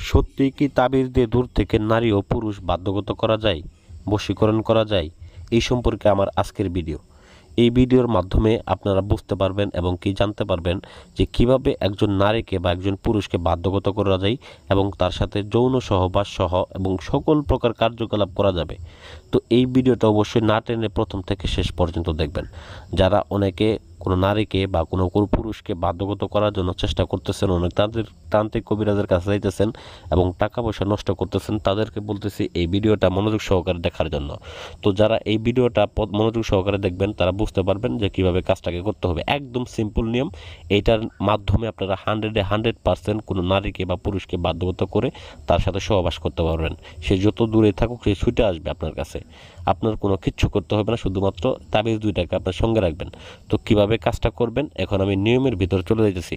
সত্যি কি তাবিজ দিয়ে দূর থেকে নারী ও পুরুষ বাধ্যগত করা যায়, বশীকরণ করা যায়? এই সম্পর্কে আমার আজকের ভিডিও। এই ভিডিওর মাধ্যমে আপনারা বুঝতে পারবেন এবং কি জানতে পারবেন যে কিভাবে একজন নারীকে বা একজন পুরুষকে বাধ্যগত করা যায় এবং তার সাথে যৌন সহবাস সহ এবং সকল প্রকার কার্যকলাপ করা যাবে। তো এই ভিডিওটা অবশ্যই না টেনে প্রথম থেকে শেষ পর্যন্ত দেখবেন। যারা অনেকে কোনো নারীকে বা কোনো পুরুষকে বাধ্যগত করার জন্য চেষ্টা করতেছেন, অনেক তান্ত্রিক কবিরাজের কাছে যাইতেছেন এবং টাকা পয়সা নষ্ট করতেছেন, তাদেরকে বলতেছি এই ভিডিওটা মনোযোগ সহকারে দেখার জন্য। তো যারা এই ভিডিওটা মনোযোগ সহকারে দেখবেন তারা বুঝতে পারবেন যে কিভাবে কাজটাকে করতে হবে। একদম সিম্পল নিয়ম। এইটার মাধ্যমে আপনারা 100% কোনো নারীকে বা পুরুষকে বাধ্যগত করে তার সাথে সহবাস করতে পারবেন। সে যত দূরে থাকুক সে ছুটে আসবে আপনার কাছে। আপনার কোনো কিচ্ছু করতে হবে না, শুধুমাত্র তাবিজ দুইটাকে আপনার সঙ্গে রাখবেন। তো কিভাবে কাজটা করবেন এখন আমি নিয়মের ভিতরে চলে যাইতেছি।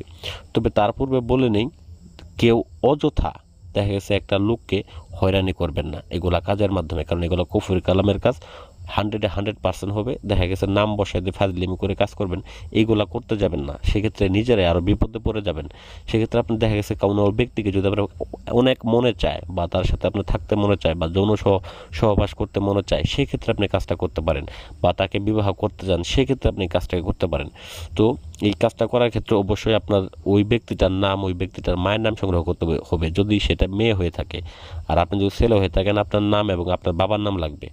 তবে তার পূর্বে বলে নেই, কেউ অযথা দেখা গেছে একটা লোককে হয়রানি করবেন না এগুলা কাজের মাধ্যমে, কারণ এগুলো কুফরি কালামের কাজ। 100% হবে। দেখা গেছে নাম বসাই দিয়ে ফাজলিমি করে কাজ করবেন, এইগুলা করতে যাবেন না। সেক্ষেত্রে নিজেরাই আরও বিপদে পড়ে যাবেন। সেক্ষেত্রে আপনি দেখা গেছে কোনো ব্যক্তিকে যদি আপনার অনেক মনে চায় বা তার সাথে আপনার থাকতে মনে চায় বা যৌন সহবাস করতে মনে চায়, সেক্ষেত্রে আপনি কাজটা করতে পারেন। বা তাকে বিবাহ করতে চান, সেক্ষেত্রে আপনি কাজটাকে করতে পারেন। তো এই কাজটা করার ক্ষেত্রে অবশ্যই আপনার ওই ব্যক্তিটার নাম, ওই ব্যক্তিটার মায়ের নাম সংগ্রহ করতে হবে যদি সেটা মেয়ে হয়ে থাকে। আর আপনি যদি ছেলে হয়ে থাকেন আপনার নাম এবং আপনার বাবার নাম লাগবে।